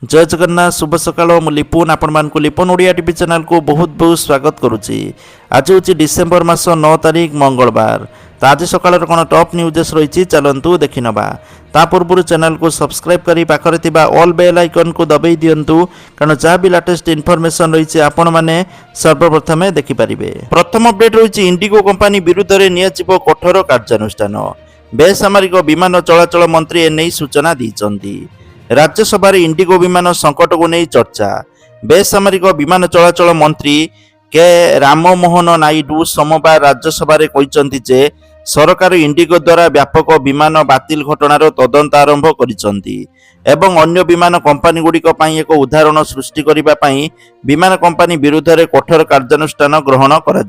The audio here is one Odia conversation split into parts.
जय जगन्नाथ शुभ सकाळ मु लिपुन आपण मानकु लिपुन ओडिया टीवी चैनल को बहुत बहुत स्वागत करुच्ची। आज हूँ डिसेम्बर मास 9 तारिख मंगलवार। तो आज सकाळ कौन टॉप न्यूजेस रही चलतु देखी नवा। ता पूर्व चैनल को सब्सक्राइब करी पाखरे थिबा ऑल बेल आइकन को दबाई दियंतु कारण जहाँ भी लेटेस्ट इनफॉरमेशन रही आपण माने सर्वप्रथम देखि पारिबे। प्रथम अपडेट रही इंडिगो कंपनी विरुद्ध में नियाजिबो कठोर कार्यानुष्ठान। बेसामरिक विमान चलाचल मंत्री एने सूचना दी। राज्यसभा इंडिगो विमान संकट को नहीं चर्चा। बेसामरिक विमान चलाचल मंत्री के राममोहन नायडू सोमवार राज्यसभा कहते जे सरकार इंडिगो द्वारा व्यापक विमान बातिल घटनार तदंत आरंभ करिसंती एवं अन्य विमान कंपनी गुड़िक एक उदाहरण सृष्टि करने विमान कंपनी विरुद्ध में कठोर कार्यानुष्ठान ग्रहण करा।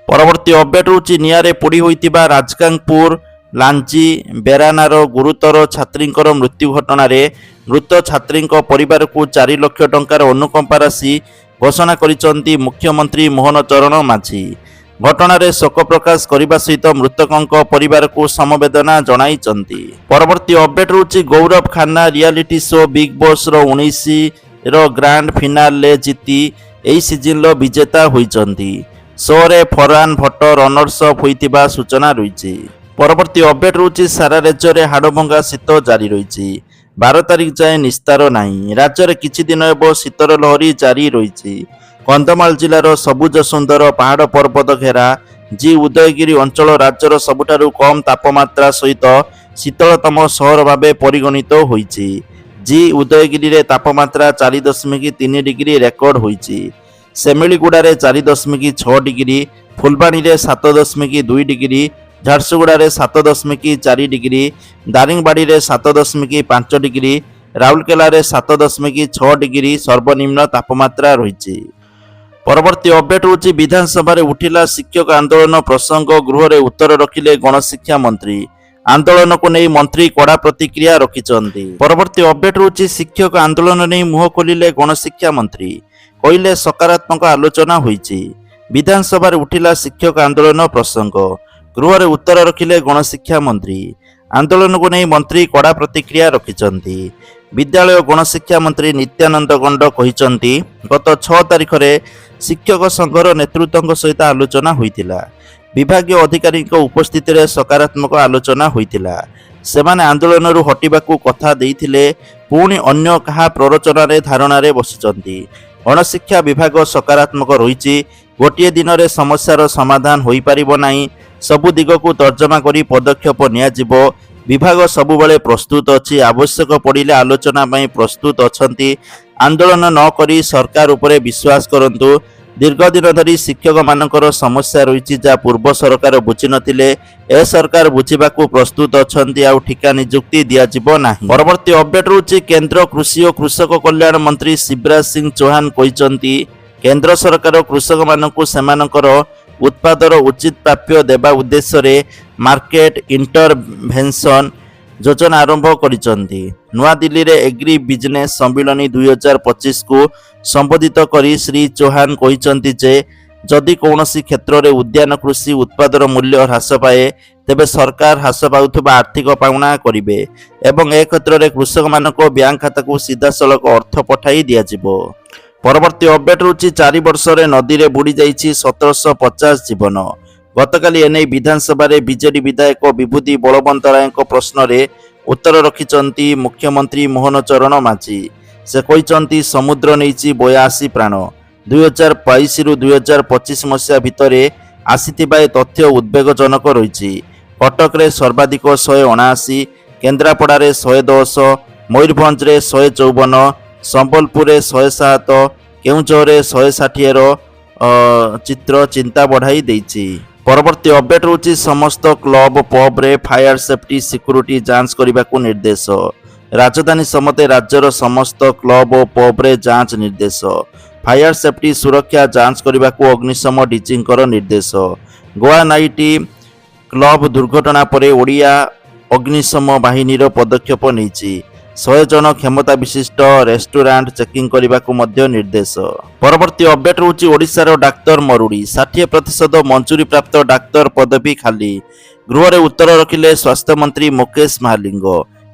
परवर्ती अपडेट होची निआरे पोड़ी होइतिबा राजगांगपुर लांची बेरानार गुरुतर छात्री मृत्यु घटना मृत छात्री परिवार को 4 लाख टंकार अनुकंपा राशि घोषणा करिसंती मुख्यमंत्री मोहन चरण माझी। घटना शोक प्रकाश करने सहित मृतकों परिवार को समवेदना जणाइचंती। परवर्ती अपडेट होची Gaurav Khanna reality show Bigg Boss 19 रो ग्रांड फिनाले जीति एई सीजन रो विजेता होइचंती। शो रे फरहान भट्ट रनर्स अप होइतिबा सूचना रही। परवर्ती अपडेट रोची सारा राज्य में हाड़भंगा शीत जारी रही। 12 तारिख जाए निस्तार नहीं। राज्य में किछि दिन एवं शीतर लहरी जारी रही। कंधमाल जिलार सबुज सुंदर पहाड़ पर्वत घेरा जी उदयगिरी अंचल राज्यर सबुठारु कम तापमात्रा सहित शीतलतम सहर भाव परिगणित होइछि। जी उदयगिरी रे तापमात्रा 4.3 डिग्री रेकर्ड होइछि। Semiliguda 4.6 degree, Phulbani 7.2 degree, Jharsuguda 7.4 degree, Daringbadi 7.5 degree, Rourkela 7.6 degree सर्वनिम्न तापमात्रा रही। परवर्ती अपडेट होची विधानसभा उठिला शिक्षक आंदोलन प्रसंग। गृह में उत्तर रखिले गणशिक्षा मंत्री। आंदोलन को नहीं मंत्री कड़ा प्रतिक्रिया रखिंट। परवर्ती अपडेट होची शिक्षक आंदोलन नहीं मुह खोलिले गणशिक्षा मंत्री। कहले सकारात्मक आलोचना होईची। विधानसभा उठिला शिक्षक आंदोलन प्रसंग। गृह में उत्तर रखिले गणशिक्षा मंत्री। आंदोलन को नहीं मंत्री कड़ा प्रतिक्रिया रखिंट। विद्यालय गणशिक्षा मंत्री नित्यानंद गंड कहते गत 6 तारिख में शिक्षक संघर नेतृत्व सहित आलोचना होइतिला। विभागीय अधिकारी उपस्थित में सकारात्मक आलोचना होइतिला। सेमाने आंदोलन हटिबाकू कथा देइथिले पुणी अन्य कहा प्ररोचना धारणा बसिचंती। गणशिक्षा विभाग सकारात्मक रही। गोटे दिन में समस्यार समाधान हो पारिबो नाही। सबु दिग को तर्जमा करी पदक्षेप नियाजिबो। विभाग सबुबले प्रस्तुत अछि। आवश्यक पड़िले आलोचना पई प्रस्तुत अछंती। आंदोलन न करी सरकार उपरे विश्वास करंतु। दीर्घ दिन धरी शिक्षक मानकर समस्या रही जहाँ पूर्व सरकार बुझी नथिले ए सरकार बुझीबाकू प्रस्तुत अछंती। आ ठिका नियुक्ति दियाजिबो नाही। परवर्ती अपडेट होची केंद्र कृषि और कृषक कल्याण मंत्री शिवराज सिंह चौहान कहते केंद्र सरकार कृषक मानकू सेमानकर उत्पादर उचित प्राप्य देवा उद्देश्य रे मार्केट इंटरभेंशन योजना आरंभ करिसंती। नुआ दिल्ली रे एग्री बिजनेस सम्मिलनी 2025 को संबोधित करी श्री चौहान कहते जे जदि कौनसी क्षेत्र में उद्यान कृषि उत्पादर मूल्य ह्रास पाए तेबे सरकार ह्रास पाउथबा आर्थिक पाउना करिवे एवं ए क्षेत्र में कृषक मानक बैंक खाता को सीधा सड़क अर्थ पठाई दियाजिबो। परवर्ती अपडेट होची 4 वर्ष रे नदी रे बुड़ी जाइछि 1750 जीवन। गतकाली एने विधानसभा रे बीजेडी विधायक विभूति बलवंतराय प्रश्न रे उत्तर रखिचंती मुख्यमंत्री मोहन चरण माझी। से कहते समुद्र नहीं 82 प्राण। 2022 रु 2025 मसीहा भितर आसीथिबा तथ्य उद्वेगजनक रही। कटक रे सर्वाधिक 179, केन्द्रापड़ा रे 110, मयूरभंज रे 154, संबलपुर 107, केउझर 160 चित्र चिंता बढ़ाई देइछि। परवर्ती अपडेट होची समस्त क्लब पब रे फायर सेफ्टी सिक्योरिटी जांच करने को निर्देश। राजधानी समते राज्यर समस्त क्लब और पब रे जांच निर्देश। फायर सेफ्टी सुरक्षा जांच करने को अग्निशम डीजींकर निर्देश। गोवा नाइट क्लब दुर्घटना पर ओडिया अग्निशम बाहिनी पदक्षेप नहीं। 100 जन क्षमता विशिष्ट रेस्टोरेंट चेकिंग करने को मध्य निर्देश। परवर्ती अपडेट होची ओडिशार डाक्तर मरुड़ी 60% मंजूरी प्राप्त डाक्तर पदवी खाली। गृह में उत्तर रखिले स्वास्थ्य मंत्री मुकेश महालिंग।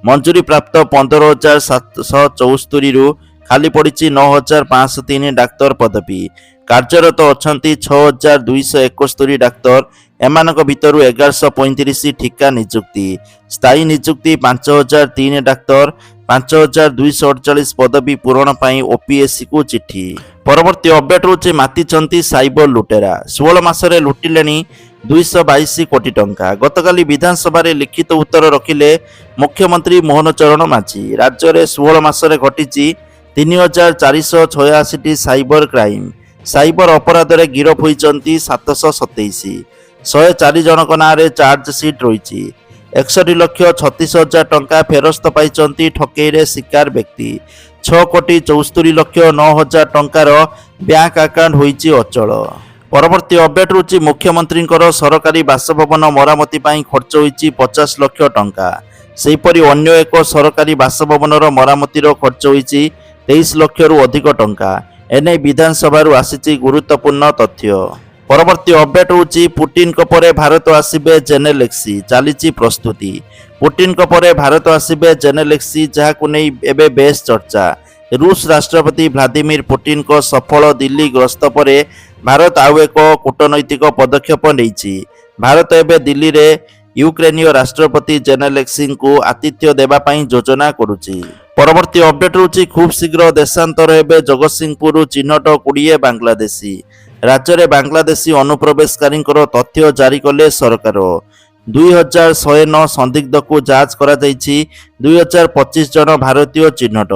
ମଞ୍ଜୁରୀ ପ୍ରାପ୍ତ 15,774ରୁ ଖାଲି ପଡ଼ିଛି 9,503 ଡାକ୍ତର ପଦବୀ। କାର୍ଯ୍ୟରତ ଅଛନ୍ତି 6,271 ଡାକ୍ତର। ଏମାନଙ୍କ ଭିତରୁ 1,135 ଠିକା ନିଯୁକ୍ତି। ସ୍ଥାୟୀ ନିଯୁକ୍ତି 5,003 ଡାକ୍ତର। 5,248 ପଦବୀ ପୂରଣ ପାଇଁ ଓପିଏସ୍ସିକୁ ଚିଠି। ପରବର୍ତ୍ତୀ ଅପଡେଟ୍ ହେଉଛି ମାତିଛନ୍ତି ସାଇବର ଲୁଟେରା। 16 ମାସରେ ଲୁଟିଲେଣି 222 କୋଟି ଟଙ୍କା। ଗତକାଲି ବିଧାନସଭାରେ ଲିଖିତ ଉତ୍ତର ରଖିଲେ ମୁଖ୍ୟମନ୍ତ୍ରୀ ମୋହନ ଚରଣ ମାଝୀ। ରାଜ୍ୟରେ 16 ମାସରେ ଘଟିଛି 3,486ଟି ସାଇବର କ୍ରାଇମ୍। ସାଇବର ଅପରାଧରେ ଗିରଫ ହୋଇଛନ୍ତି 727। 104 ଜଣଙ୍କ ନାଁରେ ଚାର୍ଜ ସିଟ୍ ରହିଛି। 61,36,000 ଟଙ୍କା ଫେରସ୍ତ ପାଇଛନ୍ତି ଠକେଇରେ ଶିକାର ବ୍ୟକ୍ତି। 6,74,09,000 ଟଙ୍କାର ବ୍ୟାଙ୍କ ଆକାଉଣ୍ଟ ହୋଇଛି ଅଚଳ। ପରବର୍ତ୍ତୀ ଅପଡେଟ୍ ହେଉଛି ମୁଖ୍ୟମନ୍ତ୍ରୀଙ୍କର ସରକାରୀ ବାସଭବନ ମରାମତି ପାଇଁ ଖର୍ଚ୍ଚ ହୋଇଛି 50 ଲକ୍ଷ ଟଙ୍କା। ସେହିପରି ଅନ୍ୟ ଏକ ସରକାରୀ ବାସଭବନର ମରାମତିର ଖର୍ଚ୍ଚ ହୋଇଛି 23 ଲକ୍ଷରୁ ଅଧିକ ଟଙ୍କା। ଏନେଇ ବିଧାନସଭାରୁ ଆସିଛି ଗୁରୁତ୍ୱପୂର୍ଣ୍ଣ ତଥ୍ୟ। ପରବର୍ତ୍ତୀ ଅପଡେଟ୍ ହେଉଛି ପୁଟିନଙ୍କ ପରେ ଭାରତ ଆସିବେ ଜେନେଲେକ୍ସି। ଚାଲିଛି ପ୍ରସ୍ତୁତି। ପୁଟିନଙ୍କ ପରେ ଭାରତ ଆସିବେ ଜେନେଲେକ୍ସି, ଯାହାକୁ ନେଇ ଏବେ ବେଶ୍ ଚର୍ଚ୍ଚା। ରୁଷ ରାଷ୍ଟ୍ରପତି ଭ୍ଲାଦିମିର ପୁଟିନଙ୍କ ସଫଳ ଦିଲ୍ଲୀ ଗସ୍ତ ପରେ ଭାରତ ଆଉ ଏକ କୂଟନୈତିକ ପଦକ୍ଷେପ ନେଇଛି। ଭାରତ ଏବେ ଦିଲ୍ଲୀରେ ୟୁକ୍ରେନୀୟ ରାଷ୍ଟ୍ରପତି ଜେନେଲେକ୍ସିଙ୍କୁ ଆତିଥ୍ୟ ଦେବା ପାଇଁ ଯୋଜନା କରୁଛି। ପରବର୍ତ୍ତୀ ଅପଡେଟ୍ ହେଉଛି ଖୁବ୍ ଶୀଘ୍ର ଦେଶାନ୍ତର ହେବେ ଜଗତସିଂହପୁରରୁ ଚିହ୍ନଟ 20 ବାଂଲାଦେଶୀ। ରାଜ୍ୟରେ ବାଂଲାଦେଶୀ ଅନୁପ୍ରବେଶକାରୀଙ୍କର ତଥ୍ୟ ଜାରି କଲେ ସରକାର। 2,109 ସନ୍ଦିଗ୍ଧକୁ ଯାଞ୍ଚ କରାଯାଇଛି। 2,025 ଜଣ ଭାରତୀୟ ଚିହ୍ନଟ,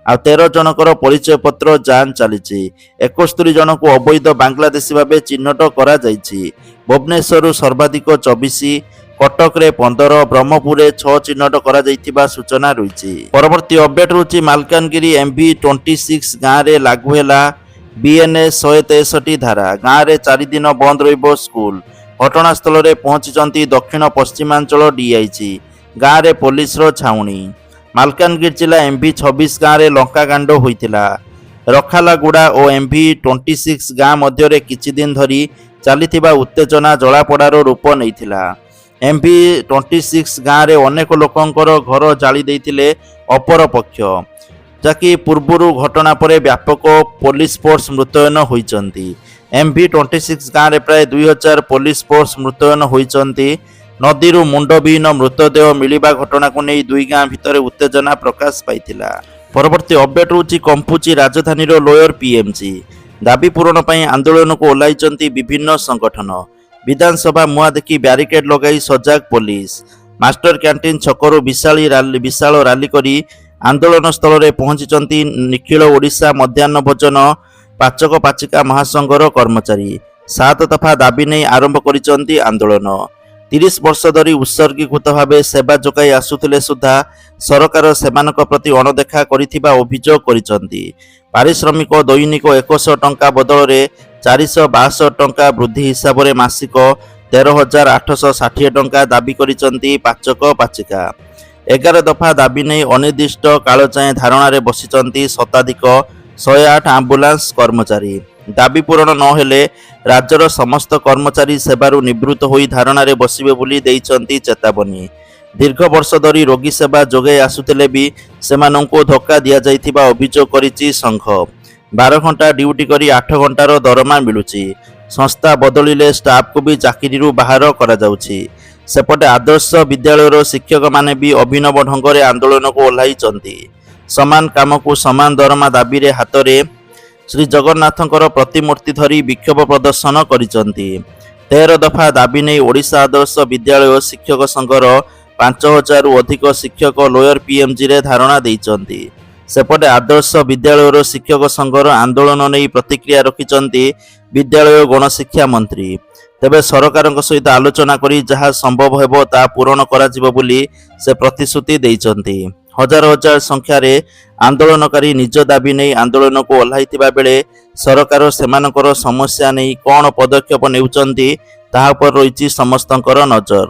ଆଉ 13 ଜଣଙ୍କର ପରିଚୟପତ୍ର ଯାଞ୍ଚ ଚାଲିଛି। 71 ଜଣଙ୍କୁ ଅବୈଧ ବାଂଲାଦେଶୀ ଭାବେ ଚିହ୍ନଟ କରାଯାଇଛି। ଭୁବନେଶ୍ୱରରୁ ସର୍ବାଧିକ 24, କଟକରେ 15, ବ୍ରହ୍ମପୁରରେ 6 ଚିହ୍ନଟ କରାଯାଇଥିବା ସୂଚନା ରହିଛି। ପରବର୍ତ୍ତୀ ଅପଡେଟ୍ ହେଉଛି ମାଲକାନଗିରି MV26 ଗାଁରେ ଲାଗୁ ହେଲା BNS 163 ଧାରା। ଗାଁରେ 4 ଦିନ ବନ୍ଦ ରହିବ ସ୍କୁଲ। ଘଟଣାସ୍ଥଳରେ ପହଞ୍ଚିଛନ୍ତି ଦକ୍ଷିଣ ପଶ୍ଚିମାଞ୍ଚଳ DIG। ଗାଁରେ ପୋଲିସର ଛାଉଣି। ମାଲକାନଗିରି ଜିଲ୍ଲା MV26 ଗାଁରେ ଲଙ୍କାକାଣ୍ଡ ହୋଇଥିଲା। ରଖାଲାଗୁଡ଼ା ଓ MV26 ଗାଁ ମଧ୍ୟରେ କିଛି ଦିନ ଧରି ଚାଲିଥିବା ଉତ୍ତେଜନା ଜଳାପୋଡ଼ାର ରୂପ ନେଇଥିଲା। MV26 ଗାଁରେ ଅନେକ ଲୋକଙ୍କର ଘର ଜାଳି ଦେଇଥିଲେ ଅପରପକ୍ଷ, ଯାହାକି ପୂର୍ବରୁ ଘଟଣା ପରେ ବ୍ୟାପକ ପୋଲିସ ଫୋର୍ସ ମୁତୟନ ହୋଇଛନ୍ତି। MV26 ଗାଁରେ ପ୍ରାୟ 2,000 ପୋଲିସ ଫୋର୍ସ ମୁତୟନ ହୋଇଛନ୍ତି। ନଦୀରୁ ମୁଣ୍ଡବିହୀନ ମୃତଦେହ ମିଳିବା ଘଟଣାକୁ ନେଇ ଦୁଇ ଗାଁ ଭିତରେ ଉତ୍ତେଜନା ପ୍ରକାଶ ପାଇଥିଲା। ପରବର୍ତ୍ତୀ ଅପଡେଟ୍ ହେଉଛି କମ୍ପୁଛି ରାଜଧାନୀର ଲୋୟର PMC। ଦାବି ପୂରଣ ପାଇଁ ଆନ୍ଦୋଳନକୁ ଓହ୍ଲାଇଛନ୍ତି ବିଭିନ୍ନ ସଂଗଠନ। ବିଧାନସଭା ମୁହାଁ ଦେଖି ବ୍ୟାରିକେଡ୍ ଲଗାଇ ସଜାଗ ପୋଲିସ। ମାଷ୍ଟର କ୍ୟାଣ୍ଟିନ ଛକରୁ ବିଶାଳ ରାଲି କରି ଆନ୍ଦୋଳନ ସ୍ଥଳରେ ପହଞ୍ଚିଛନ୍ତି ନିଖିଳ ଓଡ଼ିଶା ମଧ୍ୟାହ୍ନ ଭୋଜନ ପାଚକ ପାଚିକା ମହାସଂଘର କର୍ମଚାରୀ। 7 ଦଫା ଦାବି ନେଇ ଆରମ୍ଭ କରିଛନ୍ତି ଆନ୍ଦୋଳନ। 30 ବର୍ଷ ଧରି ଉତ୍ସର୍ଗୀକୃତ ଭାବେ ସେବା ଯୋଗାଇ ଆସୁଥିଲେ ସୁଦ୍ଧା ସରକାର ସେମାନଙ୍କ ପ୍ରତି ଅଣଦେଖା କରିଥିବା ଅଭିଯୋଗ କରିଛନ୍ତି। ପାରିଶ୍ରମିକ ଦୈନିକ 100 ଟଙ୍କା ବଦଳରେ 462 ଟଙ୍କା ବୃଦ୍ଧି ହିସାବରେ ମାସିକ 13,860 ଟଙ୍କା ଦାବି କରିଛନ୍ତି ପାଚକ ପାଚିକା। 11 ଦଫା ଦାବି ନେଇ ଅନିର୍ଦ୍ଦିଷ୍ଟ କାଳ ଯାଏଁ ଧାରଣାରେ ବସିଛନ୍ତି ଶତାଧିକ 108 ଆମ୍ବୁଲାନ୍ସ କର୍ମଚାରୀ। ଦାବି ପୂରଣ ନ ହେଲେ ରାଜ୍ୟର ସମସ୍ତ କର୍ମଚାରୀ ସେବାରୁ ନିବୃତ୍ତ ହୋଇ ଧାରଣାରେ ବସିବେ ବୋଲି ଦେଇଛନ୍ତି ଚେତାବନୀ। ଦୀର୍ଘ ବର୍ଷ ଧରି ରୋଗୀ ସେବା ଯୋଗାଇ ଆସୁଥିଲେ ବି ସେମାନଙ୍କୁ ଧୋକା ଦିଆଯାଇଥିବା ଅଭିଯୋଗ କରିଛି ସଂଘ। 12 ଘଣ୍ଟା ଡ୍ୟୁଟି କରି 8 ଘଣ୍ଟାର ଦରମା ମିଳୁଛି। ସଂସ୍ଥା ବଦଳିଲେ ଷ୍ଟାଫକୁ ବି ଚାକିରିରୁ ବାହାର କରାଯାଉଛି। ସେପଟେ ଆଦର୍ଶ ବିଦ୍ୟାଳୟର ଶିକ୍ଷକମାନେ ବି ଅଭିନବ ଢଙ୍ଗରେ ଆନ୍ଦୋଳନକୁ ଓହ୍ଲାଇଛନ୍ତି। ସମାନ କାମକୁ ସମାନ ଦରମା ଦାବିରେ ହାତରେ ଶ୍ରୀ ଜଗନ୍ନାଥଙ୍କର ପ୍ରତିମୂର୍ତ୍ତି ଧରି ବିକ୍ଷୋଭ ପ୍ରଦର୍ଶନ କରିଛନ୍ତି। 13 ଦଫା ଦାବି ନେଇ ଓଡ଼ିଶା ଆଦର୍ଶ ବିଦ୍ୟାଳୟ ଶିକ୍ଷକ ସଂଘର 5,000ରୁ ଅଧିକ ଶିକ୍ଷକ ଲୋୟର PMGରେ ଧାରଣା ଦେଇଛନ୍ତି। ସେପଟେ ଆଦର୍ଶ ବିଦ୍ୟାଳୟର ଶିକ୍ଷକ ସଂଘର ଆନ୍ଦୋଳନ ନେଇ ପ୍ରତିକ୍ରିୟା ରଖିଛନ୍ତି ବିଦ୍ୟାଳୟ ଗଣଶିକ୍ଷା ମନ୍ତ୍ରୀ। ତେବେ ସରକାରଙ୍କ ସହିତ ଆଲୋଚନା କରି ଯାହା ସମ୍ଭବ ହେବ ତାହା ପୂରଣ କରାଯିବ ବୋଲି ସେ ପ୍ରତିଶ୍ରୁତି ଦେଇଛନ୍ତି। ହଜାର ହଜାର ସଂଖ୍ୟାରେ ଆନ୍ଦୋଳନକାରୀ ନିଜ ଦାବି ନେଇ ଆନ୍ଦୋଳନକୁ ଓହ୍ଲାଇଥିବା ବେଳେ ସରକାର ସେମାନଙ୍କର ସମସ୍ୟା ନେଇ କ'ଣ ପଦକ୍ଷେପ ନେଉଛନ୍ତି ତାହା ଉପରେ ରହିଛି ସମସ୍ତଙ୍କର ନଜର।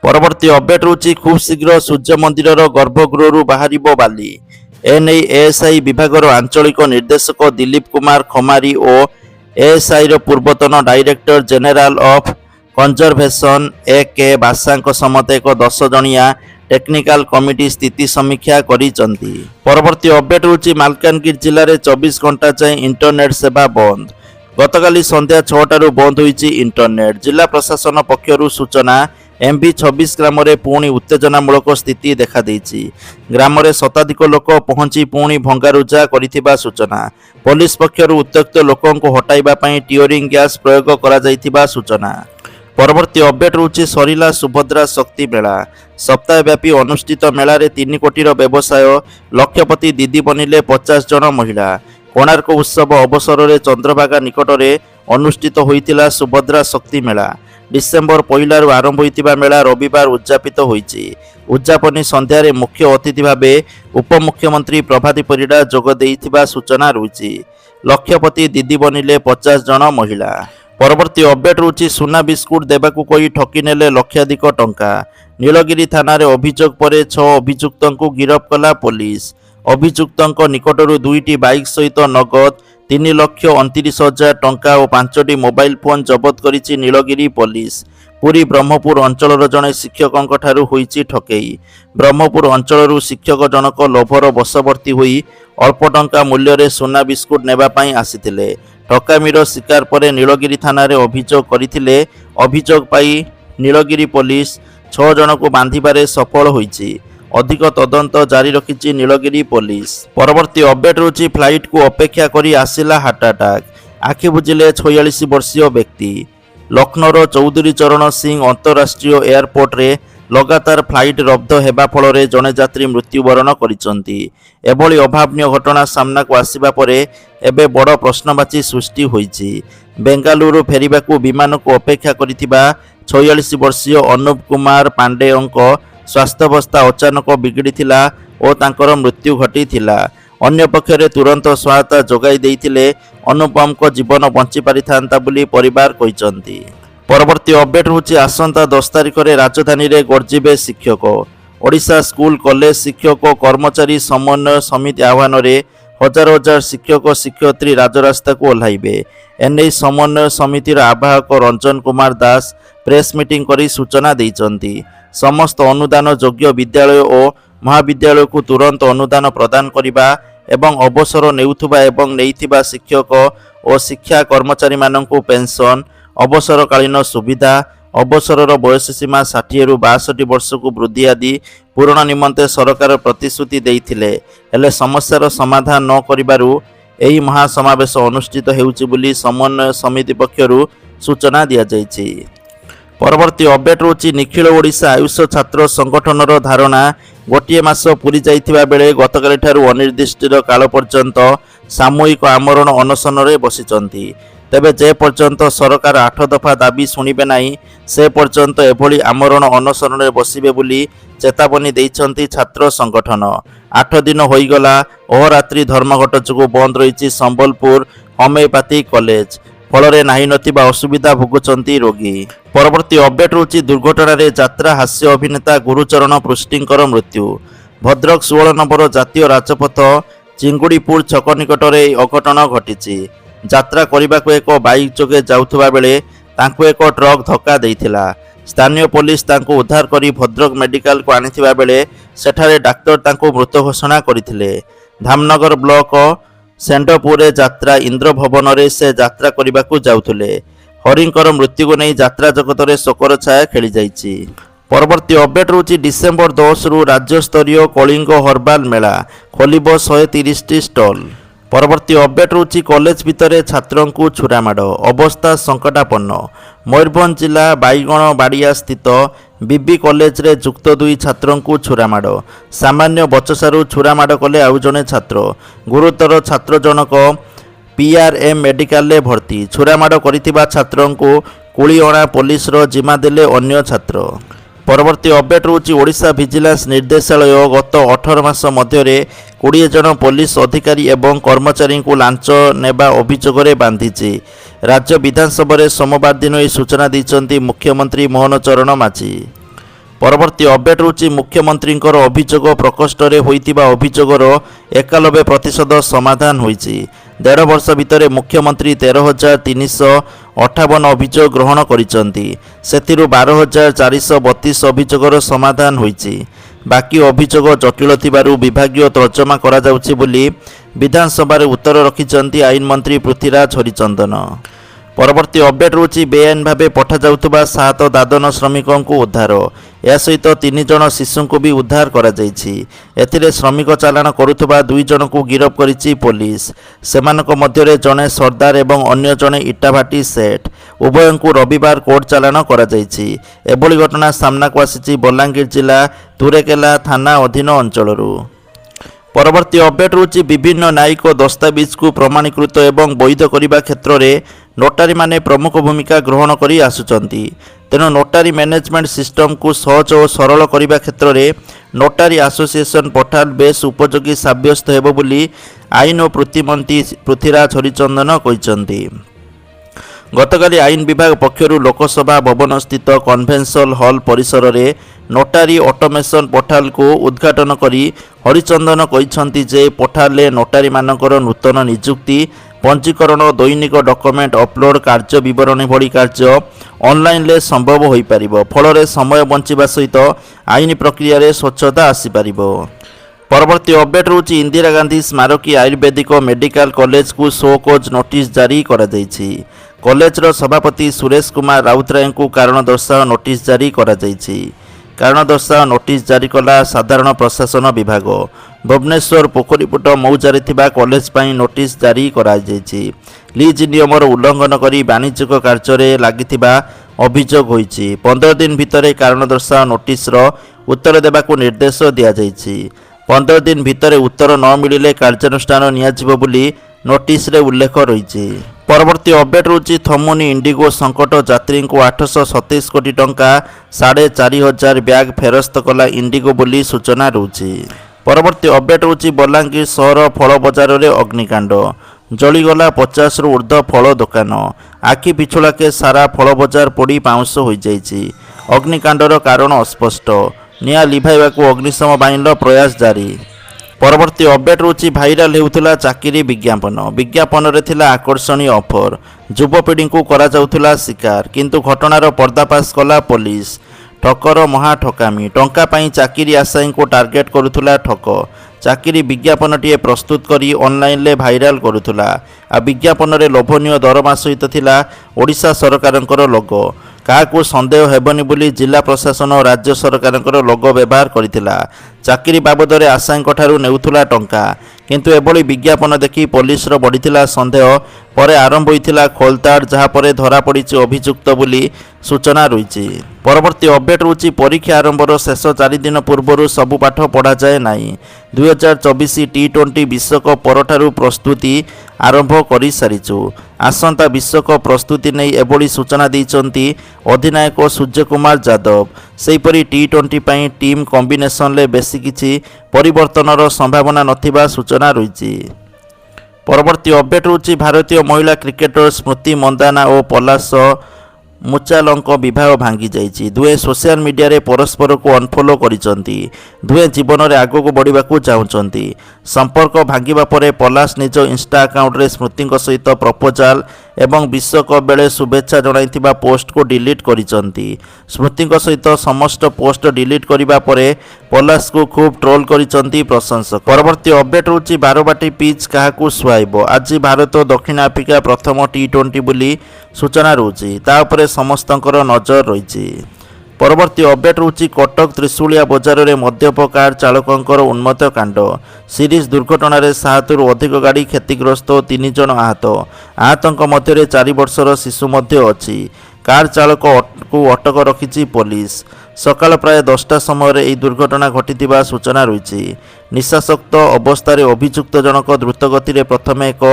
ପରବର୍ତ୍ତୀ ଅପଡେଟ୍ ହେଉଛି ଖୁବ୍ ଶୀଘ୍ର ସୂର୍ଯ୍ୟ ମନ୍ଦିରର ଗର୍ଭଗୃହରୁ ବାହାରିବ ବାଲି। ଏନେଇ ASI ବିଭାଗର ଆଞ୍ଚଳିକ ନିର୍ଦ୍ଦେଶକ ଦିଲ୍ଲୀପ କୁମାର ଖମାରୀ ଓ ASIର ପୂର୍ବତନ director general of conservation AK ବାସାଙ୍କ ସମେତ ଏକ 10 ଜଣିଆ टेक्निकल कमिटी स्थिति समीक्षा करिसंती। परवर्ती अपडेट होची मालकानगिरी जिले में 24 घंटा जाए इंटरनेट सेवा बंद। गतकाली संध्या 6टारू बंद होईची इंटरनेट। जिला प्रशासन पक्षरु सूचना एमबी 26 ग्राम में पुणी उत्तेजनामूलक स्थिति देखा देइची। ग्राम में शताधिक लोक पहुंची पुणी भंगारुजा करिथिबा सूचना। पुलिस पक्षरु उत्त्यक्त लोकंको हटाइबा पई टियरिंग गैस प्रयोग करा जाइथिबा सूचना। परवर्ती अपडेट होची सरिला सुभद्रा शक्ति मेला। सप्ताहव्यापी अनुष्ठित मेला रे 3 कोटीर व्यवसाय, लक्षपति दीदी बनिले 50 जन महिला। कोणार्क उत्सव अवसर में चंद्रभागा निकट में अनुष्ठित होइतिला सुभद्रा शक्ति मेला। डिसेम्बर 1 आरंभ होइतिबा मेला रविवार उद्यापित होइछि। उद्यापनी संध्यारे मुख्य अतिथि भावे उपमुख्यमंत्री प्रभाती परिडा जोग देइथिबा सूचना रहुछि। लक्षपति दीदी बनिले 50 जन महिला। परवर्ती अपडेट होछि सुना बिस्कुट देबाकू कही ठकी नेले लक्षाधिक टंका। नीलगिरी थाना रे अभियोग पर 6 अभियुक्तंकू गिरफ कला पुलिस। अभियुक्तंक निकटरू 2टी बाइक सहित नगद 3,29,000 टंका और 5टी मोबाइल फोन जबत करिछि नीलगिरी पुलिस। पुरी ब्रह्मपुर अंचलर जड़े शिक्षकों ठारू होइछि ठकेई। ब्रह्मपुर अंचलरू शिक्षक जनक लोभर बशवर्ती होई अल्प टंका मूल्य रे सोना बिस्कुट नेबा पई आसिथिले। ठकामीर शिकार पर नीलगिरी थाना रे अभियोग करथिले। अभियोग पाई नीलगिरी पुलिस 6 जन को बांधिबारे सफल होइछि। अधिक तदंत जारी रखिछि नीलगिरी पुलिस। परवर्ती अपडेट होछि फ्लाइट को अपेक्षा करी आसिला हार्ट अटैक। आखि बुझिले 46 वर्षीय व्यक्ति। लखनौर चौधरी चरण सिंह अंतरराष्ट्रीय एयरपोर्ट रे लगातार फ्लाइट रद्द हेबा फल रे जने यात्री मृत्युवरण करिसंती। एभली अभावनीय घटना सामना को आसिबा परे एबे बड़ प्रश्नवाची सृष्टि होइछि। बेंगालुरु फेरिबाकू विमान को अपेक्षा करिथिबा 46 वर्षीय अनुप कुमार पांडेयंक स्वास्थ्यावस्था अचानक बिगड़ीथिला और तांकर मृत्यु घटीथिला। अन्य पक्षरे तुरंत सहायता जोगाई देइथिले अनुपम को जीवन बंची पारिथांता बोली परिवार कहिसंती। परवर्ती अपडेट होछि आसंता 10 तारिख रे राजधानी रे गर्जिबे शिक्षक। ओडिशा स्कूल कॉलेज शिक्षक कर्मचारी समन्वय समिति आह्वान रे हजार हजार शिक्षक शिक्षयित्री राजरास्ता को ओह्लाइबे। एने समन्वय समितिर आवाहक रंजन कुमार दास प्रेस मीटिंग करी सूचना देइचंती। समस्त अनुदान योग्य विद्यालय और महाविद्यालय को तुरंत अनुदान प्रदान करिबा एवं अवसर नेउथुबा एवं नेइथिबा शिक्षक और शिक्षा कर्मचारी माननकु पेंशन, अवसरकालीन सुविधा, अवसरर बयस सीमा 60 रु 62 वर्ष को वृद्धि आदि पूरण निमंते सरकार प्रतिश्रुति देइथिले। हेले समस्यार समाधान न करिबारु एही महासमावेश अनुष्ठित हेउछि बोली समन्वय समिति पक्षरु सूचना दिया जाइछि। परवर्ती अपडेट होछि निखिल ओडिशा आयुष छात्र संगठनर धारणा गोटे मास पूरी जाइथिबा बेले गतकाली ठारू अनिर्दिष्ट काल पर्यंत सामूहिक आमरण अनशन रे बसिचंती। तेबे जे पर्यंत सरकार 8 दफा दाबी शुणिबे नाही से पर्यंत एभली आमरण अनशन रे बसिबे बोली चेतावनी देइचंती छात्र संगठन। 8 दिन होइगला अहोरात्रि धर्मघट जोगु बंद रहिछि संबलपुर होमियोपैथिक कॉलेज। फल नाही नथिबा असुविधा भोगुचंती रोगी। परवर्ती अपडेट होछि दुर्घटना रे यात्रा हास्य अभिनेता गुरुचरण पृष्टिंकर मृत्यु। भद्रक 16 नंबर जातीय राजपथ चिंगुड़ीपुर छक निकट रे अघटन घटिछि। यात्रा करबाकू एक बाइक जोगे जाउथबा बेले तांको एक ट्रक धक्का देइथिला। स्थानीय पुलिस तांको उद्धार करी भद्रक मेडिकल को आनिथिबा बेले सेठारे डाक्टर तांको मृत घोषणा करथिले। धामनगर ब्लॉक सेंडपुर यात्रा इंद्र भवन रे से यात्रा करबाकू जाउथुले। हरिंकर मृत्यु को नहीं यात्रा जगत रे शोकर छाया खेली जाइछि। परवर्ती अपडेट होछि डिसेम्बर 10 रु राज्य स्तरीय कलिंग हर्बाल मेला खोलिबो 130 स्टॉल। परवर्ती अपडेट होछि कॉलेज भितरे छात्रों को छुरामाड़ अवस्था संकटापन्न। मयूरभंज जिला बाईगण बाड़िया स्थित बीबी कॉलेज रे जुक्त 2 छात्रों को छुरामाड़। सामान्य बचसारू छुरामाड़ कले आउ जणे छात्र। गुरुतर छात्र जनक पीआरएम मेडिकल रे भर्ती। छुरामाड़ करिथिबा छात्रों को कुलीअणा पुलिस रो जिम्मा देले अन्य छात्र। परवर्ती अपडेट होछि ओडिशा विजिलेंस निर्देशालय गत 18 मास मध्य 20 जन पुलिस अधिकारी एवं कर्मचारी को लांच नेबा अभियोग रे बांधिछि। राज्य विधानसभा रे सोमवार दिन यह सूचना दैछन्ति मुख्यमंत्री मोहन चरण माझी। परवर्ती अपडेट होछि मुख्यमंत्री अभियोग प्रकोष्ठ रे होइतिबा अभियोगर 91% समाधान होइछि। 1.5 वर्ष भितर मुख्यमंत्री 13,358 अभियोग ग्रहण करिसंती। सेथिरु 12,432 अभियोगर समाधान होइछि। ବାକି ଅଭିଯୋଗ ଜଟିଳ ଥିବାରୁ ବିଭାଗୀୟ ତର୍ଜମା କରାଯାଉଛି ବୋଲି ବିଧାନସଭାରେ ଉତ୍ତର ରଖିଛନ୍ତି ଆଇନ ମନ୍ତ୍ରୀ ପୃଥ୍ୱୀରାଜ ହରିଚନ୍ଦନ। ପରବର୍ତ୍ତୀ ଅପଡେଟ୍ ହେଉଛି ବେଆଇନ ଭାବେ ପଠାଯାଉଥିବା 7 ଦାଦନ ଶ୍ରମିକଙ୍କୁ ଉଦ୍ଧାର। ଏହା ସହିତ 3 ଜଣ ଶିଶୁଙ୍କୁ ବି ଉଦ୍ଧାର କରାଯାଇଛି। ଏଥିରେ ଶ୍ରମିକ ଚାଲାଣ କରୁଥିବା 2 ଜଣଙ୍କୁ ଗିରଫ କରିଛି ପୋଲିସ। ସେମାନଙ୍କ ମଧ୍ୟରେ ଜଣେ ସର୍ଦ୍ଦାର ଏବଂ ଅନ୍ୟ ଜଣେ ଇଟାଭାଟି ସେଠ୍। ଉଭୟଙ୍କୁ ରବିବାର କୋର୍ଟ ଚାଲାଣ କରାଯାଇଛି। ଏଭଳି ଘଟଣା ସାମ୍ନାକୁ ଆସିଛି ବଲାଙ୍ଗୀର ଜିଲ୍ଲା ତୁରେକେଲା ଥାନା ଅଧୀନ ଅଞ୍ଚଳରୁ। ପରବର୍ତ୍ତୀ ଅପଡେଟ୍ ହେଉଛି ବିଭିନ୍ନ ନ୍ୟାୟିକ ଦସ୍ତାବିଜକୁ ପ୍ରମାଣୀକୃତ ଏବଂ ବୈଧ କରିବା କ୍ଷେତ୍ରରେ ନୋଟାରୀମାନେ ପ୍ରମୁଖ ଭୂମିକା ଗ୍ରହଣ କରି ଆସୁଛନ୍ତି। ତେଣୁ ନୋଟାରୀ ମ୍ୟାନେଜମେଣ୍ଟ ସିଷ୍ଟମକୁ ସହଜ ଓ ସରଳ କରିବା କ୍ଷେତ୍ରରେ ନୋଟାରୀ ଆସୋସିଏସନ ପୋର୍ଟାଲ ବେଶ୍ ଉପଯୋଗୀ ସାବ୍ୟସ୍ତ ହେବ ବୋଲି ଆଇନ ଓ ପ୍ରତିମନ୍ତ୍ରୀ ପୃଥ୍ୱୀରାଜ ହରିଚନ୍ଦନ କହିଛନ୍ତି। ଗତକାଲି ଆଇନ ବିଭାଗ ପକ୍ଷରୁ ଲୋକସଭା ଭବନସ୍ଥିତ କନଭେନସନ୍ ହଲ୍ ପରିସରରେ ନୋଟାରୀ ଅଟୋମେସନ୍ ପୋର୍ଟାଲକୁ ଉଦ୍ଘାଟନ କରି ହରିଚନ୍ଦନ କହିଛନ୍ତି ଯେ ପୋର୍ଟାଲରେ ନୋଟାରୀମାନଙ୍କର ନୂତନ ନିଯୁକ୍ତି, ପଞ୍ଜୀକରଣ, ଦୈନିକ ଡକୁମେଣ୍ଟ ଅପଲୋଡ଼, କାର୍ଯ୍ୟ ବିବରଣୀ ଭଳି କାର୍ଯ୍ୟ ଅନଲାଇନ୍ରେ ସମ୍ଭବ ହୋଇପାରିବ। ଫଳରେ ସମୟ ବଞ୍ଚିବା ସହିତ ଆଇନ ପ୍ରକ୍ରିୟାରେ ସ୍ୱଚ୍ଛତା ଆସିପାରିବ। ପରବର୍ତ୍ତୀ ଅପଡେଟ୍ ହେଉଛି ଇନ୍ଦିରା ଗାନ୍ଧୀ ସ୍ମାରକୀ ଆୟୁର୍ବେଦିକ ମେଡିକାଲ କଲେଜକୁ ଶୋକଜ ନୋଟିସ୍ ଜାରି କରାଯାଇଛି। କଲେଜର ସଭାପତି ସୁରେଶ କୁମାର ରାଉତରାୟଙ୍କୁ କାରଣ ଦର୍ଶାଅ ନୋଟିସ୍ ଜାରି କରାଯାଇଛି। କାରଣ ଦର୍ଶାଅ ନୋଟିସ୍ ଜାରି କଲା ସାଧାରଣ ପ୍ରଶାସନ ବିଭାଗ। ଭୁବନେଶ୍ୱର ପୋଖରୀପୁଟ ମୌଜାରେ ଥିବା କଲେଜ ପାଇଁ ନୋଟିସ୍ ଜାରି କରାଯାଇଛି। ଲିଜ୍ ନିୟମର ଉଲ୍ଲଂଘନ କରି ବାଣିଜ୍ୟିକ କାର୍ଯ୍ୟରେ ଲାଗିଥିବା ଅଭିଯୋଗ ହୋଇଛି। 15 ଦିନ ଭିତରେ କାରଣ ଦର୍ଶାଅ ନୋଟିସ୍ର ଉତ୍ତର ଦେବାକୁ ନିର୍ଦ୍ଦେଶ ଦିଆଯାଇଛି। 15 ଦିନ ଭିତରେ ଉତ୍ତର ନ ମିଳିଲେ କାର୍ଯ୍ୟାନୁଷ୍ଠାନ ନିଆଯିବ ବୋଲି ନୋଟିସ୍ରେ ଉଲ୍ଲେଖ ରହିଛି। ପରବର୍ତ୍ତୀ ଅପଡେଟ୍ ହେଉଛି ଥମୁନି ଇଣ୍ଡିଗୋ ସଙ୍କଟ, ଯାତ୍ରୀଙ୍କୁ 827 କୋଟି ଟଙ୍କା 4,500 ବ୍ୟାଗ୍ ଫେରସ୍ତ କଲା ଇଣ୍ଡିଗୋ ବୋଲି ସୂଚନା ରହୁଛି। ପରବର୍ତ୍ତୀ ଅପଡେଟ୍ ହେଉଛି ବଲାଙ୍ଗୀର ସହର ଫଳ ବଜାରରେ ଅଗ୍ନିକାଣ୍ଡ, ଜଳିଗଲା 50ରୁ ଉର୍ଦ୍ଧ୍ୱ ଫଳ ଦୋକାନ। ଆଖି ପିଛୁଳାକେ ସାରା ଫଳ ବଜାର ପୋଡ଼ି ପାଉଁଶ ହୋଇଯାଇଛି। ଅଗ୍ନିକାଣ୍ଡର କାରଣ ଅସ୍ପଷ୍ଟ। ନିଆଁ ଲିଭାଇବାକୁ ଅଗ୍ନିଶମ ବାହିନୀର ପ୍ରୟାସ ଜାରି। ପରବର୍ତ୍ତୀ ଅପଡେଟ୍ ହେଉଛି ଭାଇରାଲ ହେଉଥିଲା ଚାକିରି ବିଜ୍ଞାପନ। ବିଜ୍ଞାପନରେ ଥିଲା ଆକର୍ଷଣୀୟ ଅଫର, ଯୁବପିଢ଼ିଙ୍କୁ କରାଯାଉଥିଲା ଶିକାର। କିନ୍ତୁ ଘଟଣାର ପର୍ଦ୍ଦାଫାଶ କଲା ପୋଲିସ। ଠକର ମହା ଠକାମୀ। ଟଙ୍କା ପାଇଁ ଚାକିରି ଆଶାୟୀଙ୍କୁ ଟାର୍ଗେଟ କରୁଥିଲା ଠକ। ଚାକିରି ବିଜ୍ଞାପନଟିଏ ପ୍ରସ୍ତୁତ କରି ଅନଲାଇନ୍ରେ ଭାଇରାଲ କରୁଥିଲା। ଆଉ ବିଜ୍ଞାପନରେ ଲୋଭନୀୟ ଦରମା ସହିତ ଥିଲା ଓଡ଼ିଶା ସରକାରଙ୍କର ଲୋଗୋ। କାହାକୁ ସନ୍ଦେହ ହେବନି ବୋଲି ଜିଲ୍ଲା ପ୍ରଶାସନ ଓ ରାଜ୍ୟ ସରକାରଙ୍କର ଲୋଗୋ ବ୍ୟବହାର କରିଥିଲା। ଚାକିରି ବାବଦରେ ଆଶାୟୀଙ୍କଠାରୁ ନେଉଥିଲା ଟଙ୍କା। କିନ୍ତୁ ଏଭଳି ବିଜ୍ଞାପନ ଦେଖି ପୋଲିସର ବଢ଼ିଥିଲା ସନ୍ଦେହ। ପରେ ଆରମ୍ଭ ହୋଇଥିଲା ଖୋଳତାଡ଼, ଯାହାପରେ ଧରାପଡ଼ିଛି ଅଭିଯୁକ୍ତ ବୋଲି ସୂଚନା ରହିଛି। ପରବର୍ତ୍ତୀ ଅପଡେଟ୍ ହେଉଛି ପରୀକ୍ଷା ଆରମ୍ଭର ଶେଷ 4 ଦିନ ପୂର୍ବରୁ ସବୁ ପାଠ ପଢ଼ାଯାଏ ନାହିଁ। 2024 T20 ବିଶ୍ୱକପ୍ ପରଠାରୁ ପ୍ରସ୍ତୁତି ଆରମ୍ଭ କରିସାରିଛୁ। ଆସନ୍ତା ବିଶ୍ୱକପ୍ ପ୍ରସ୍ତୁତି ନେଇ ଏଭଳି ସୂଚନା ଦେଇଛନ୍ତି ଅଧିନାୟକ ସୂର୍ଯ୍ୟକୁମାର ଯାଦବ। ସେହିପରି T20 ପାଇଁ ଟିମ୍ କମ୍ବିନେସନରେ ବେଶୀ କିଛି ପରିବର୍ତ୍ତନର ସମ୍ଭାବନା ନଥିବା ସୂଚନା ରହିଛି। ପରବର୍ତ୍ତୀ ଅପଡେଟ୍ ହେଉଛି ଭାରତୀୟ ମହିଳା କ୍ରିକେଟର ସ୍ମୃତି ମନ୍ଦାନା ଓ ପଲାଶ ମୁଚାଲଙ୍କ ବିବାହ ଭାଙ୍ଗି ଯାଇଛି। ଦୁହେଁ ସୋସିଆଲ ମିଡ଼ିଆରେ ପରସ୍ପରକୁ ଅନଫଲୋ କରିଛନ୍ତି। ଦୁହେଁ ଜୀବନରେ ଆଗକୁ ବଢ଼ିବାକୁ ଚାହୁଁଛନ୍ତି। ସମ୍ପର୍କ ଭାଙ୍ଗିବା ପରେ ପଲାଶ ନିଜ ଇନ୍ଷ୍ଟା ଆକାଉଣ୍ଟରେ ସ୍ମୃତିଙ୍କ ସହିତ ପ୍ରପୋଜାଲ ଏବଂ ବିଶ୍ୱକପ୍ ବେଳେ ଶୁଭେଚ୍ଛା ଜଣାଇଥିବା ପୋଷ୍ଟକୁ ଡିଲିଟ୍ କରିଛନ୍ତି। ସ୍ମୃତିଙ୍କ ସହିତ ସମସ୍ତ ପୋଷ୍ଟ ଡିଲିଟ୍ କରିବା ପରେ ପଲାଶକୁ ଖୁବ୍ ଟ୍ରୋଲ୍ କରିଛନ୍ତି ପ୍ରଶଂସକ। ପରବର୍ତ୍ତୀ ଅପଡେଟ୍ ହେଉଛି ବାରବାଟୀ ପିଚ୍ କାହାକୁ ସୁହାଇବ। ଆଜି ଭାରତ ଦକ୍ଷିଣ ଆଫ୍ରିକା ପ୍ରଥମ T20 ବୋଲି ସୂଚନା ରହୁଛି। ତା ଉପରେ ସମସ୍ତଙ୍କର ନଜର ରହିଛି। ପରବର୍ତ୍ତୀ ଅପଡେଟ୍ ହେଉଛି କଟକ ତ୍ରିଶୁଳିଆ ବଜାରରେ ମଦ୍ୟପ କାର ଚାଳକଙ୍କର ଉନ୍ମତ୍ତ କାଣ୍ଡ। ସିରିଜ୍ ଦୁର୍ଘଟଣାରେ 7ରୁ ଅଧିକ ଗାଡ଼ି କ୍ଷତିଗ୍ରସ୍ତ ଓ 3 ଜଣ ଆହତ। ଆହତଙ୍କ ମଧ୍ୟରେ 4 ବର୍ଷର ଶିଶୁ ମଧ୍ୟ ଅଛି। କାର ଚାଳକକୁ ଅଟକ ରଖିଛି ପୋଲିସ। ସକାଳ ପ୍ରାୟ 10ଟା ସମୟରେ ଏହି ଦୁର୍ଘଟଣା ଘଟିଥିବା ସୂଚନା ରହିଛି। ନିଶାସକ୍ତ ଅବସ୍ଥାରେ ଅଭିଯୁକ୍ତ ଜଣକ ଦ୍ରୁତଗତିରେ ପ୍ରଥମେ ଏକ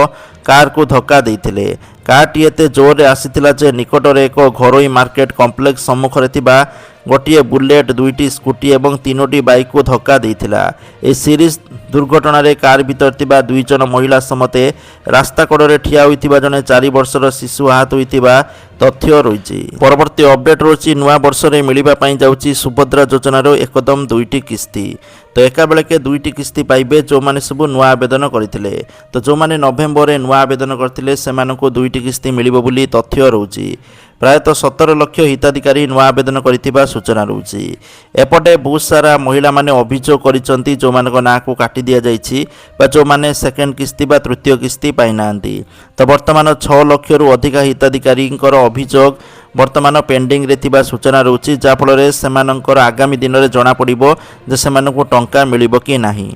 କାରକୁ ଧକ୍କା ଦେଇଥିଲେ। କାରଟି ଏତେ ଜୋରରେ ଆସିଥିଲା ଯେ ନିକଟରେ ଏକ ଘରୋଇ ମାର୍କେଟ କମ୍ପ୍ଲେକ୍ସ ସମ୍ମୁଖରେ ଥିବା ଗୋଟିଏ ବୁଲେଟ୍, 2ଟି ସ୍କୁଟି ଏବଂ 3ଟି ବାଇକ୍କୁ ଧକ୍କା ଦେଇଥିଲା। ଏହି ସିରିଜ୍ ଦୁର୍ଘଟଣାରେ କାର ଭିତରେ ଥିବା 2 ଜଣ ମହିଳା ସମେତ ରାସ୍ତା କଡ଼ରେ ଠିଆ ହୋଇଥିବା ଜଣେ 4 ବର୍ଷର ଶିଶୁ ଆହତ ହୋଇଥିବା ତଥ୍ୟ ରହିଛି। ପରବର୍ତ୍ତୀ ଅପଡେଟ୍ ରହୁଛି ନୂଆ ବର୍ଷରେ ମିଳିବା ପାଇଁ ଯାଉଛି ସୁଭଦ୍ରା ଯୋଜନାର ଏକଦମ 2ଟି କିସ୍ତି। ତ ଏକାବେଳକେ 2ଟି କିସ୍ତି ପାଇବେ ଯେଉଁମାନେ ସବୁ ନୂଆ ଆବେଦନ କରିଥିଲେ। ତ ଯେଉଁମାନେ ନଭେମ୍ବରରେ ନୂଆ ଆବେଦନ କରିଥିଲେ ସେମାନଙ୍କୁ 2ଟି କିସ୍ତି ମିଳିବ ବୋଲି ତଥ୍ୟ ରହୁଛି। ପ୍ରାୟତଃ 17 ଲକ୍ଷ ହିତାଧିକାରୀ ନୂଆ ଆବେଦନ କରିଥିବା ସୂଚନା ରହୁଛି। ଏପଟେ ବହୁତ ସାରା ମହିଳାମାନେ ଅଭିଯୋଗ କରିଛନ୍ତି ଯେଉଁମାନଙ୍କ ନାଁକୁ କାଟି ଦିଆଯାଇଛି ବା ଯେଉଁମାନେ ସେକେଣ୍ଡ କିସ୍ତି ବା ତୃତୀୟ କିସ୍ତି ପାଇନାହାନ୍ତି। ତ ବର୍ତ୍ତମାନ 6 ଲକ୍ଷରୁ ଅଧିକା ହିତାଧିକାରୀଙ୍କର ଅଭିଯୋଗ ବର୍ତ୍ତମାନ ପେଣ୍ଡିଂରେ ଥିବା ସୂଚନା ରହୁଛି, ଯାହାଫଳରେ ସେମାନଙ୍କର ଆଗାମୀ ଦିନରେ ଜଣାପଡ଼ିବ ଯେ ସେମାନଙ୍କୁ ଟଙ୍କା ମିଳିବ କି ନାହିଁ।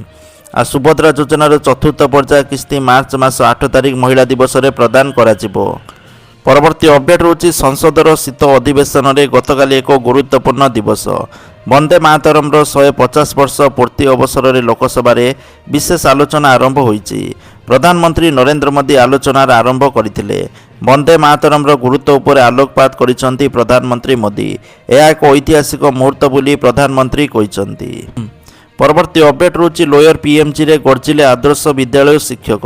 ଆଉ ସୁଭଦ୍ରା ଯୋଜନାର ଚତୁର୍ଥ ପର୍ଯ୍ୟାୟ କିସ୍ତି ମାର୍ଚ୍ଚ ମାସ 8 ତାରିଖ ମହିଳା ଦିବସରେ ପ୍ରଦାନ କରାଯିବ। ପରବର୍ତ୍ତୀ ଅପଡେଟ୍ ରହୁଛି ସଂସଦର ଶୀତ ଅଧିବେଶନରେ ଗତକାଲି ଏକ ଗୁରୁତ୍ୱପୂର୍ଣ୍ଣ ଦିବସ। ବନ୍ଦେ ମାତରମର 150 ବର୍ଷ ପୂର୍ତ୍ତି ଅବସରରେ ଲୋକସଭାରେ ବିଶେଷ ଆଲୋଚନା ଆରମ୍ଭ ହୋଇଛି। ପ୍ରଧାନମନ୍ତ୍ରୀ ନରେନ୍ଦ୍ର ମୋଦି ଆଲୋଚନାର ଆରମ୍ଭ କରିଥିଲେ। ବନ୍ଦେ ମାତରମର ଗୁରୁତ୍ୱ ଉପରେ ଆଲୋକପାତ କରିଛନ୍ତି ପ୍ରଧାନମନ୍ତ୍ରୀ ମୋଦି। ଏହା ଏକ ଐତିହାସିକ ମୁହୂର୍ତ୍ତ ବୋଲି ପ୍ରଧାନମନ୍ତ୍ରୀ କହିଛନ୍ତି। ପରବର୍ତ୍ତୀ ଅପଡେଟ୍ ରହୁଛି ଲୋୟର ପିଏମ୍ଜିରେ ଗର୍ଜିଲେ ଆଦର୍ଶ ବିଦ୍ୟାଳୟ ଶିକ୍ଷକ।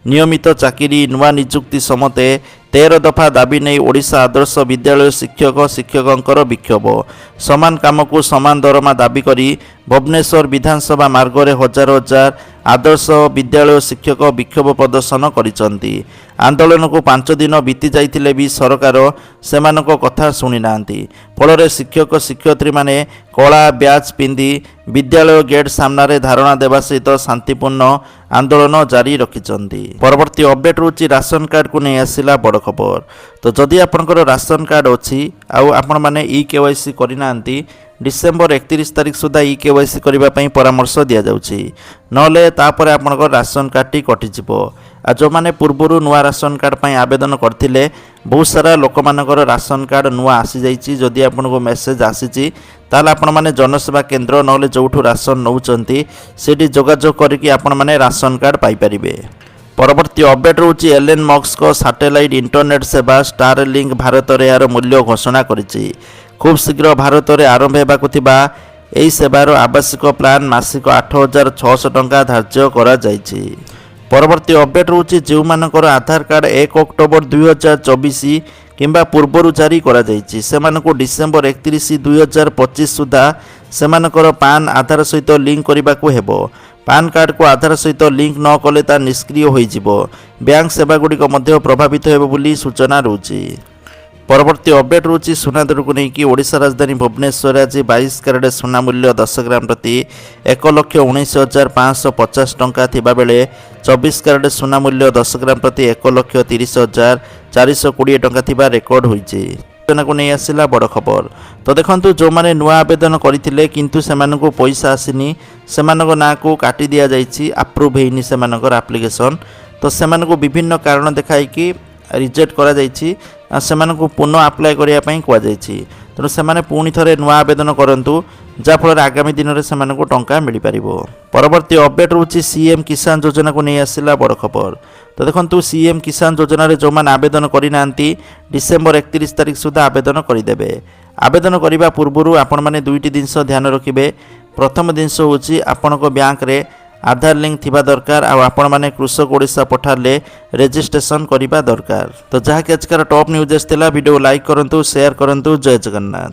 ନିୟମିତ ଚାକିରି, ନୂଆ ନିଯୁକ୍ତି ସମେତ 13 ଦଫା ଦାବି ନେଇ ଓଡ଼ିଶା ଆଦର୍ଶ ବିଦ୍ୟାଳୟ ଶିକ୍ଷକଙ୍କର ବିକ୍ଷୋଭ। ସମାନ କାମକୁ ସମାନ ଦରମା ଦାବି କରି ଭୁବନେଶ୍ୱର ବିଧାନସଭା ମାର୍ଗରେ ହଜାର ହଜାର ଆଦର୍ଶ ବିଦ୍ୟାଳୟ ଶିକ୍ଷକ ବିକ୍ଷୋଭ ପ୍ରଦର୍ଶନ କରିଛନ୍ତି। ଆନ୍ଦୋଳନକୁ 5 ଦିନ ବିତି ଯାଇଥିଲେ ବି ସରକାର ସେମାନଙ୍କ କଥା ଶୁଣିନାହାନ୍ତି। ଫଳରେ ଶିକ୍ଷକ ଶିକ୍ଷୟିତ୍ରୀମାନେ କଳା ବ୍ୟାଚ୍ ପିନ୍ଧି ବିଦ୍ୟାଳୟ ଗେଟ୍ ସାମ୍ନାରେ ଧାରଣା ଦେବା ସହିତ ଶାନ୍ତିପୂର୍ଣ୍ଣ ଆନ୍ଦୋଳନ ଜାରି ରଖିଛନ୍ତି। ପରବର୍ତ୍ତୀ ଅପଡେଟ୍ ରହୁଛି ରାସନ କାର୍ଡକୁ ନେଇ ଆସିଲା ବଡ଼ ଖବର। ତ ଯଦି ଆପଣଙ୍କର ରାସନ କାର୍ଡ ଅଛି ଆଉ ଆପଣମାନେ EKYC କରିନାହାନ୍ତି, ଡିସେମ୍ବର 31 ତାରିଖ ସୁଦ୍ଧା EKYC କରିବା ପାଇଁ ପରାମର୍ଶ ଦିଆଯାଉଛି। ନହେଲେ ତାପରେ ଆପଣଙ୍କର ରାସନ କାର୍ଡଟି କଟିଯିବ। ଆଉ ଯେଉଁମାନେ ପୂର୍ବରୁ ନୂଆ ରାସନ କାର୍ଡ ପାଇଁ ଆବେଦନ କରିଥିଲେ, ବହୁତ ସାରା ଲୋକମାନଙ୍କର ରାସନ କାର୍ଡ ନୂଆ ଆସିଯାଇଛି। ଯଦି ଆପଣଙ୍କୁ ମେସେଜ ଆସିଛି ତାହେଲେ ଆପଣମାନେ ଜନସେବା କେନ୍ଦ୍ର ନହେଲେ ଯେଉଁଠୁ ରାସନ ନେଉଛନ୍ତି ସେଠି ଯୋଗାଯୋଗ କରିକି ଆପଣମାନେ ରାସନ କାର୍ଡ ପାଇପାରିବେ। ପରବର୍ତ୍ତୀ ଅପଡେଟ୍ ରହୁଛି ଏଲନ୍ ମସ୍କଙ୍କ ସାଟେଲାଇଟ୍ ଇଣ୍ଟରନେଟ୍ ସେବା ଷ୍ଟାରଲିଙ୍କ ଭାରତରେ ଏହାର ମୂଲ୍ୟ ଘୋଷଣା କରିଛି। ଖୁବ୍ ଶୀଘ୍ର ଭାରତରେ ଆରମ୍ଭ ହେବାକୁ ଥିବା ଏହି ସେବାର ଆବାସିକ ପ୍ଲାନ୍ ମାସିକ 8,600 ଟଙ୍କା ଧାର୍ଯ୍ୟ କରାଯାଇଛି। ପରବର୍ତ୍ତୀ ଅପଡେଟ୍ ରହୁଛି ଯେଉଁମାନଙ୍କର ଆଧାର କାର୍ଡ 1 ଅକ୍ଟୋବର 2024 କିମ୍ବା ପୂର୍ବରୁ ଜାରି କରାଯାଇଛି ସେମାନଙ୍କୁ ଡିସେମ୍ବର 31, 2025 ସୁଦ୍ଧା ସେମାନଙ୍କର ପାନ୍ ଆଧାର ସହିତ ଲିଙ୍କ କରିବାକୁ ହେବ। ପାନ୍ କାର୍ଡକୁ ଆଧାର ସହିତ ଲିଙ୍କ ନ କଲେ ତାହା ନିଷ୍କ୍ରିୟ ହୋଇଯିବ। ବ୍ୟାଙ୍କ ସେବାଗୁଡ଼ିକ ମଧ୍ୟ ପ୍ରଭାବିତ ହେବ ବୋଲି ସୂଚନା ରହୁଛି। ପରବର୍ତ୍ତୀ ଅପଡେଟ୍ ରହୁଛି ସୁନା ଦରକୁ ନେଇକି ଓଡ଼ିଶା ରାଜଧାନୀ ଭୁବନେଶ୍ୱରରେ ଆଜି 22 କ୍ୟାରେଟ୍ ସୁନା ମୂଲ୍ୟ 10 ଗ୍ରାମ ପ୍ରତି 1,19,550 ଟଙ୍କା ଥିବାବେଳେ 24 କ୍ୟାରେଟ୍ ସୁନା ମୂଲ୍ୟ 10 ଗ୍ରାମ ପ୍ରତି 1,30,420 ଟଙ୍କା ଥିବା ରେକର୍ଡ ହୋଇଛି। ସୂଚନାକୁ ନେଇ ଆସିଲା ବଡ଼ ଖବର। ତ ଦେଖନ୍ତୁ, ଯେଉଁମାନେ ନୂଆ ଆବେଦନ କରିଥିଲେ କିନ୍ତୁ ସେମାନଙ୍କୁ ପଇସା ଆସିନି, ସେମାନଙ୍କ ନାଁକୁ କାଟି ଦିଆଯାଇଛି, ଆପ୍ରୁଭ୍ ହେଇନି ସେମାନଙ୍କର ଆପ୍ଲିକେସନ୍। ତ ସେମାନଙ୍କୁ ବିଭିନ୍ନ କାରଣ ଦେଖାଇକି ରିଜେକ୍ଟ କରାଯାଇଛି। ସେମାନଙ୍କୁ ପୁନଃ ଆପ୍ଲାଏ କରିବା ପାଇଁ କୁହାଯାଇଛି। ତେଣୁ ସେମାନେ ପୁଣି ଥରେ ନୂଆ ଆବେଦନ କରନ୍ତୁ, ଯାହାଫଳରେ ଆଗାମୀ ଦିନରେ ସେମାନଙ୍କୁ ଟଙ୍କା ମିଳିପାରିବ। ପରବର୍ତ୍ତୀ ଅପଡେଟ୍ ରହୁଛି ସିଏମ୍ କିଷାନ ଯୋଜନାକୁ ନେଇ ଆସିଲା ବଡ଼ ଖବର। ତ ଦେଖନ୍ତୁ, ସିଏମ୍ କିଷାନ ଯୋଜନାରେ ଯେଉଁମାନେ ଆବେଦନ କରିନାହାନ୍ତି ଡିସେମ୍ବର 31 ତାରିଖ ସୁଦ୍ଧା ଆବେଦନ କରିଦେବେ। ଆବେଦନ କରିବା ପୂର୍ବରୁ ଆପଣମାନେ 2ଟି ଜିନିଷ ଧ୍ୟାନ ରଖିବେ। ପ୍ରଥମ ଜିନିଷ ହେଉଛି ଆପଣଙ୍କ ବ୍ୟାଙ୍କରେ ଆଧାର ଲିଙ୍କ ଥିବା ଦରକାର ଆଉ ଆପଣମାନେ କୃଷକ ଓଡ଼ିଶା ପୋର୍ଟାଲରେ ରେଜିଷ୍ଟ୍ରେସନ କରିବା ଦରକାର। ତ ଯାହାକି ଆଜିକାର ଟପ୍ ନ୍ୟୁଜ୍ ଥିଲା। ଭିଡ଼ିଓ ଲାଇକ୍ କରନ୍ତୁ, ସେୟାର କରନ୍ତୁ। ଜୟ ଜଗନ୍ନାଥ।